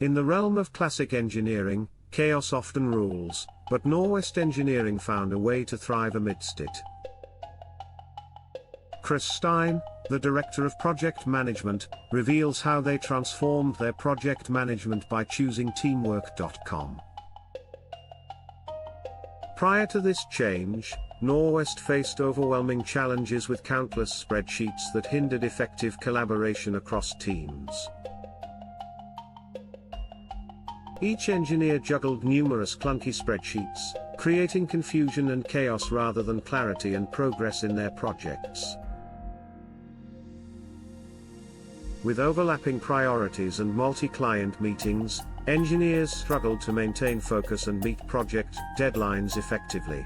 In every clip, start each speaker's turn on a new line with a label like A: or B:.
A: In the realm of classic engineering, chaos often rules, but Norwest Engineering found a way to thrive amidst it. Stine, the Director of Project Management, reveals how they transformed their project management by choosing teamwork.com. Prior to this change, Norwest faced overwhelming challenges with countless spreadsheets that hindered effective collaboration across teams. Each engineer juggled numerous clunky spreadsheets, creating confusion and chaos rather than clarity and progress in their projects. With overlapping priorities and multi-client meetings, engineers struggled to maintain focus and meet project deadlines effectively.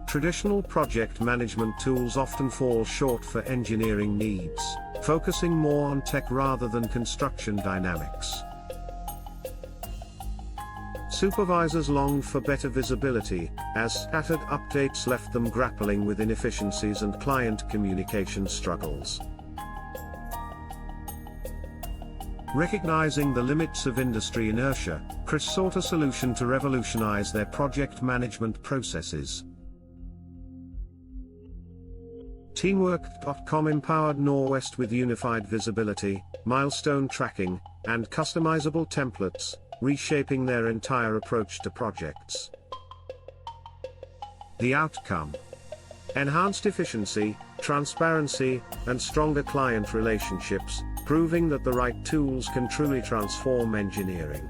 A: Traditional project management tools often fall short for engineering needs, focusing more on tech rather than construction dynamics. Supervisors longed for better visibility, as scattered updates left them grappling with inefficiencies and client communication struggles. Recognizing the limits of industry inertia, sought a solution to revolutionize their project management processes. Teamwork.com empowered Norwest with unified visibility, milestone tracking, and customizable templates, reshaping their entire approach to projects. The outcome: enhanced efficiency, transparency, and stronger client relationships, proving that the right tools can truly transform engineering.